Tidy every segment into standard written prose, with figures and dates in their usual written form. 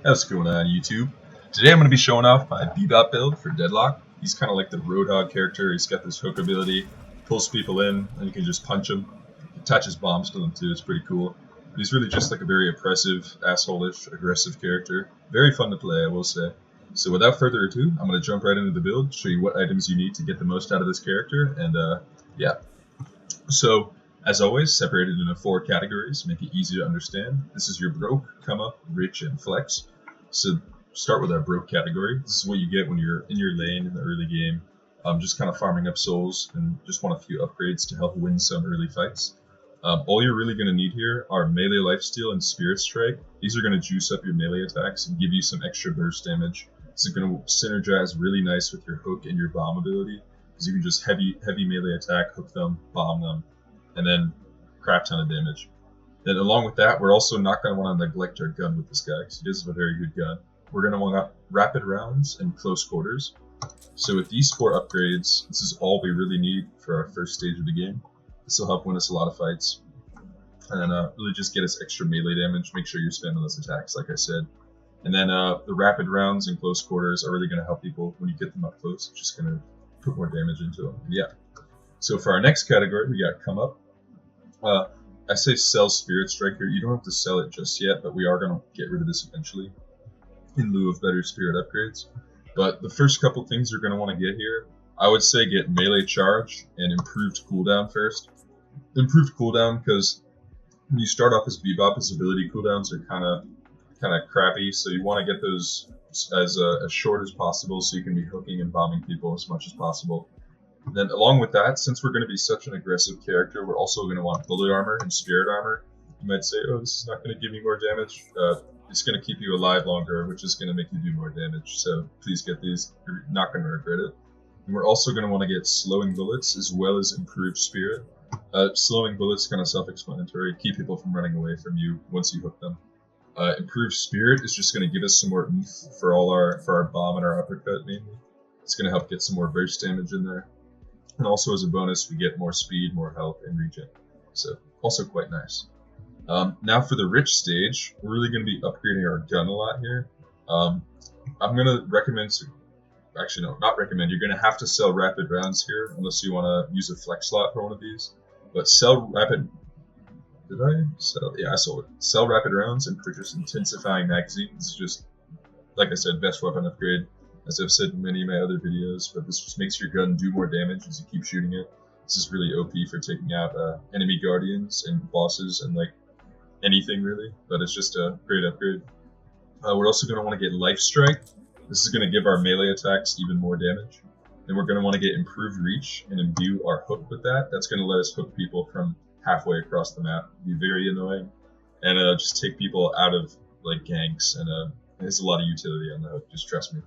How's it going on YouTube? Today I'm going to be showing off my Bebop build for Deadlock. He's kind of like the Roadhog character. He's got this hook ability, pulls people in, and you can just punch him. Attaches bombs to them too, it's pretty cool. But he's really just like a very oppressive, asshole-ish, aggressive character. Very fun to play, I will say. So without further ado, I'm going to jump right into the build, show you what items you need to get the most out of this character, and yeah. So, as always, separated into 4 categories, make it easy to understand. This is your broke, come up, rich, and flex. So start with our broke category. This is what you get when you're in your lane in the early game, just kind of farming up souls and just want a few upgrades to help win some early fights. All you're really going to need here are melee lifesteal and spirit strike. These are going to juice up your melee attacks and give you some extra burst damage. This is going to synergize really nice with your hook and your bomb ability, because you can just heavy melee attack, hook them, bomb them, and then crap ton of damage. Then along with that, we're also not going to want to neglect our gun with this guy, because he does have a very good gun. We're going to want rapid rounds and close quarters. So with these 4 upgrades, this is all we really need for our first stage of the game. This will help win us a lot of fights. And really just get us extra melee damage, make sure you're spamming those attacks, like I said. And then the rapid rounds and close quarters are really going to help people when you get them up close. It's just going to put more damage into them. And yeah. So for our next category, we got come up. I say sell Spirit Strike here. You don't have to sell it just yet, but we are going to get rid of this eventually in lieu of better Spirit upgrades. But the first couple things you're going to want to get here, I would say get melee charge and improved cooldown first. Improved cooldown because when you start off as Bebop, his ability cooldowns are kind of crappy, so you want to get those as short as possible so you can be hooking and bombing people as much as possible. And then along with that, since we're going to be such an aggressive character, we're also going to want bullet armor and spirit armor. You might say, oh, this is not going to give me more damage. It's going to keep you alive longer, which is going to make you do more damage. So please get these. You're not going to regret it. And we're also going to want to get slowing bullets as well as improved spirit. Slowing bullets kind of self-explanatory. Keep people from running away from you once you hook them. Improved spirit is just going to give us some more oomph for our bomb and our uppercut mainly. It's going to help get some more burst damage in there. And also as a bonus, we get more speed, more health, and regen. So, also quite nice. Now for the rich stage, we're really going to be upgrading our gun a lot here. I'm going to recommend, actually no, not recommend, you're going to have to sell rapid rounds here, unless you want to use a flex slot for one of these. But sell rapid, did I sell? Yeah, I sold it. Sell rapid rounds and purchase intensifying magazines. This is just, like I said, best weapon upgrade, as I've said in many of my other videos, but this just makes your gun do more damage as you keep shooting it. This is really OP for taking out enemy guardians and bosses and like anything really, but it's just a great upgrade. We're also going to want to get life strike. This is going to give our melee attacks even more damage. Then we're going to want to get improved reach and imbue our hook with that. That's going to let us hook people from halfway across the map. It'll be very annoying, and just take people out of like ganks, and there's a lot of utility on the hook, just trust me.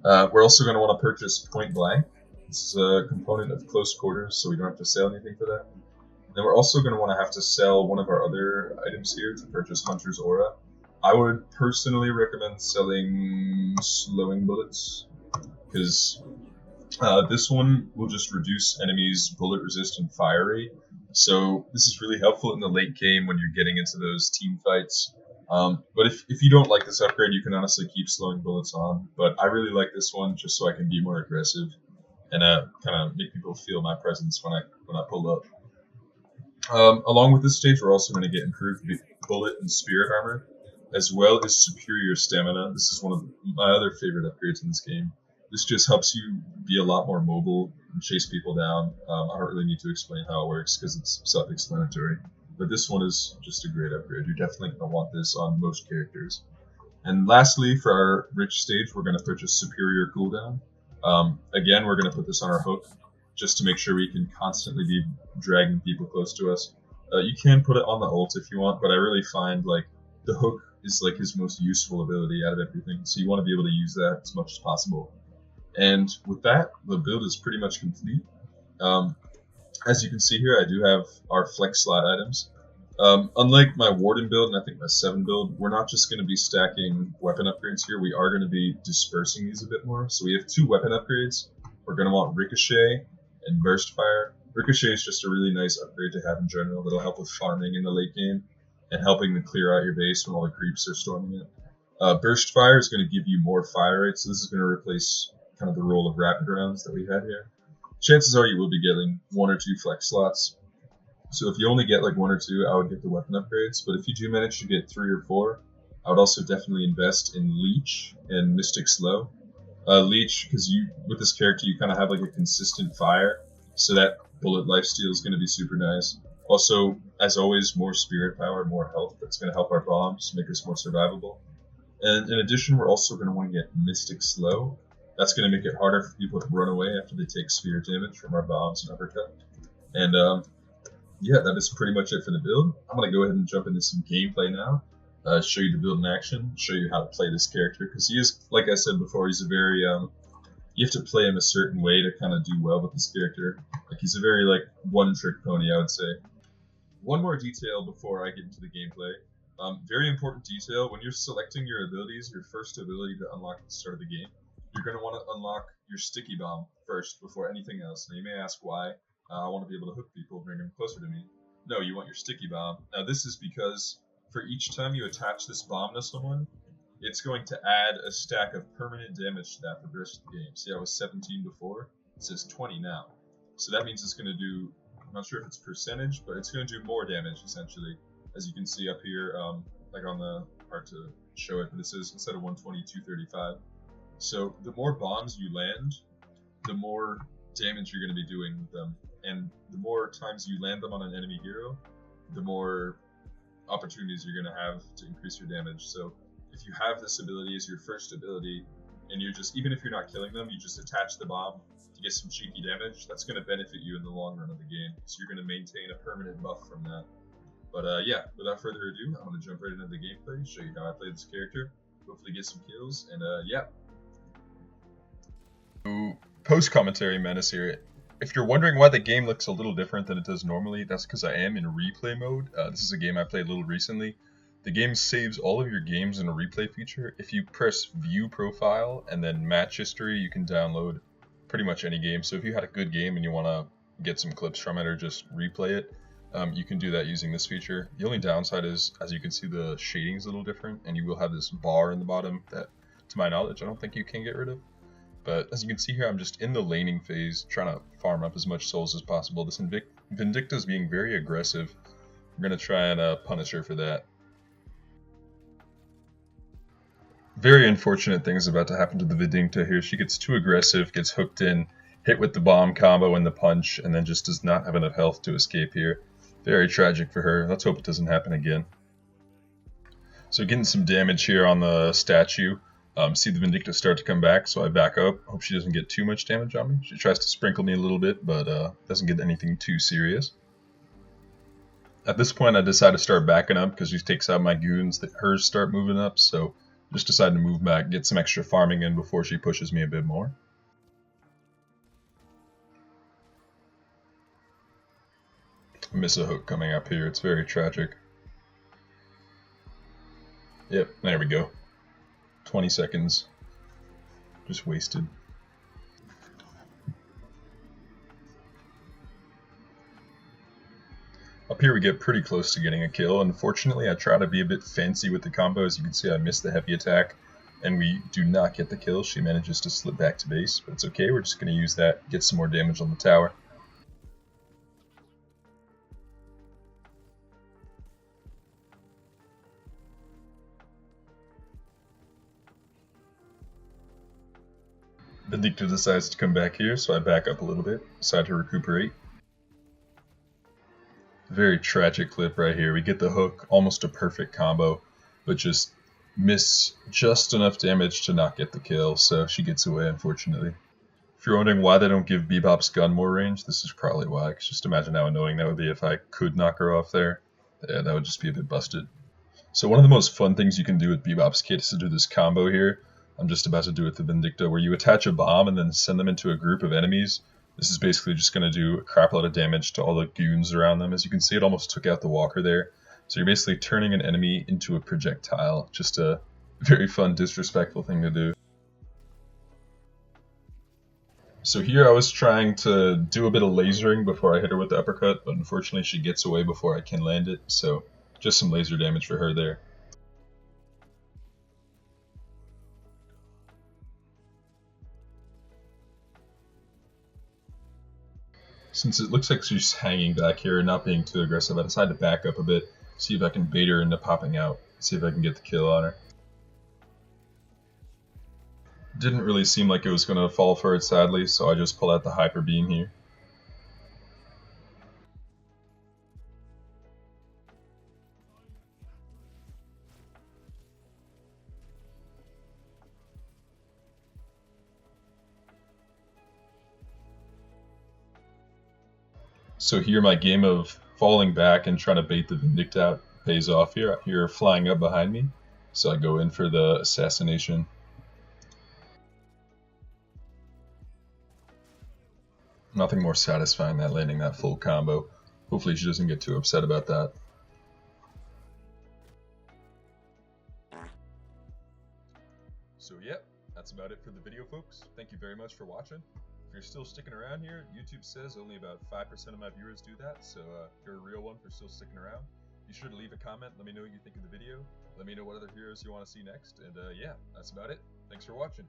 We're also going to want to purchase Point Blank. This is a component of close quarters, so we don't have to sell anything for that. Then we're also going to want to have to sell one of our other items here to purchase Hunter's Aura. I would personally recommend selling Slowing Bullets, because this one will just reduce enemies' bullet resist and fire rate. So this is really helpful in the late game when you're getting into those team fights. But if you don't like this upgrade, you can honestly keep slowing bullets on. But I really like this one just so I can be more aggressive and kind of make people feel my presence when I pull up. Along with this stage, we're also going to get improved bullet and spirit armor, as well as superior stamina. This is one of my other favorite upgrades in this game. This just helps you be a lot more mobile and chase people down. I don't really need to explain how it works because it's self-explanatory. But this one is just a great upgrade. You're definitely going to want this on most characters. And lastly, for our rich stage, we're going to purchase superior cooldown. Again, we're going to put this on our hook just to make sure we can constantly be dragging people close to us. You can put it on the ult if you want, but I really find like the hook is like his most useful ability out of everything. So you want to be able to use that as much as possible. And with that, the build is pretty much complete. As you can see here, I do have our flex slot items. Unlike my Warden build and I think my 7 build, we're not just going to be stacking weapon upgrades here. We are going to be dispersing these a bit more. So we have 2 weapon upgrades. We're going to want Ricochet and Burst Fire. Ricochet is just a really nice upgrade to have in general that'll help with farming in the late game and helping to clear out your base when all the creeps are storming it. Burst fire is going to give you more fire rate, so this is going to replace kind of the role of rapid rounds that we had here. Chances are you will be getting 1 or 2 flex slots. So if you only get like 1 or 2, I would get the weapon upgrades. But if you do manage to get 3 or 4, I would also definitely invest in Leech and Mystic Slow. Leech, because you with this character you kind of have like a consistent fire, so that bullet lifesteal is going to be super nice. Also, as always, more spirit power, more health. That's going to help our bombs, make us more survivable. And in addition, we're also going to want to get Mystic Slow. That's going to make it harder for people to run away after they take sphere damage from our bombs and uppercut. And yeah, that is pretty much it for the build. I'm going to go ahead and jump into some gameplay now. Show you the build in action, show you how to play this character, because he is, like I said before, he's a very, you have to play him a certain way to kind of do well with this character. Like, he's a very, like, one-trick pony, I would say. One more detail before I get into the gameplay. Very important detail, when you're selecting your abilities, your first ability to unlock at the start of the game, you're going to want to unlock your sticky bomb first before anything else. Now you may ask why. I want to be able to hook people, bring them closer to me. No, you want your sticky bomb. Now this is because for each time you attach this bomb to someone, it's going to add a stack of permanent damage to that for the rest of the game. See, I was 17 before, it says 20 now. So that means it's going to do, I'm not sure if it's percentage, but it's going to do more damage essentially. As you can see up here, like on the, hard to show it, but it says instead of 120, 235. So the more bombs you land, the more damage you're going to be doing with them. And the more times you land them on an enemy hero, the more opportunities you're going to have to increase your damage. So if you have this ability as your first ability, and you're just, even if you're not killing them, you just attach the bomb to get some cheeky damage, that's going to benefit you in the long run of the game. So you're going to maintain a permanent buff from that. But yeah, without further ado, I'm going to jump right into the gameplay, show you how I play this character, hopefully get some kills, and yeah. Post commentary menace here. If you're wondering why the game looks a little different than it does normally, that's because I am in replay mode. This is a game I played a little recently. The game saves all of your games in a replay feature. If you press view profile and then match history, you can download pretty much any game. So if you had a good game and you want to get some clips from it or just replay it, you can do that using this feature. The only downside is, as you can see, the shading is a little different, and you will have this bar in the bottom that, to my knowledge, I don't think you can get rid of. But as you can see here, I'm just in the laning phase, trying to farm up as much souls as possible. This Vindicta is being very aggressive. I'm going to try and punish her for that. Very unfortunate things about to happen to the Vindicta here. She gets too aggressive, gets hooked in, hit with the bomb combo and the punch, and then just does not have enough health to escape here. Very tragic for her. Let's hope it doesn't happen again. So getting some damage here on the statue. See the Vindicta start to come back, so I back up. Hope she doesn't get too much damage on me. She tries to sprinkle me a little bit, but doesn't get anything too serious. At this point, I decide to start backing up because she takes out my goons. Hers start moving up, so just decide to move back, get some extra farming in before she pushes me a bit more. I miss a hook coming up here. It's very tragic. Yep, there we go. 20 seconds. Just wasted. Up here we get pretty close to getting a kill. Unfortunately, I try to be a bit fancy with the combo. As you can see, I missed the heavy attack, and we do not get the kill. She manages to slip back to base, but it's okay. We're just going to use that, get some more damage on the tower. Vindicta decides to come back here, so I back up a little bit, decide to recuperate. Very tragic clip right here. We get the hook, almost a perfect combo, but just miss just enough damage to not get the kill, so she gets away, unfortunately. If you're wondering why they don't give Bebop's gun more range, this is probably why, because just imagine how annoying that would be if I could knock her off there. Yeah, that would just be a bit busted. So one of the most fun things you can do with Bebop's kit is to do this combo here. I'm just about to do it with the Vindicta, where you attach a bomb and then send them into a group of enemies. This is basically just going to do a crap load of damage to all the goons around them. As you can see, it almost took out the walker there. So you're basically turning an enemy into a projectile. Just a very fun, disrespectful thing to do. So here I was trying to do a bit of lasering before I hit her with the uppercut, but unfortunately she gets away before I can land it. So just some laser damage for her there. Since it looks like she's hanging back here and not being too aggressive, I decided to back up a bit, see if I can bait her into popping out, see if I can get the kill on her. Didn't really seem like it was going to fall for it, sadly, so I just pull out the hyper beam here. So here my game of falling back and trying to bait the vindicta out pays off here. I hear her flying up behind me, so I go in for the assassination. Nothing more satisfying than landing that full combo. Hopefully she doesn't get too upset about that. So yep, that's about it for the video, folks. Thank you very much for watching. If you're still sticking around here, YouTube says only about 5% of my viewers do that, so if you're a real one for still sticking around, be sure to leave a comment, let me know what you think of the video, let me know what other heroes you want to see next, and yeah, that's about it. Thanks for watching.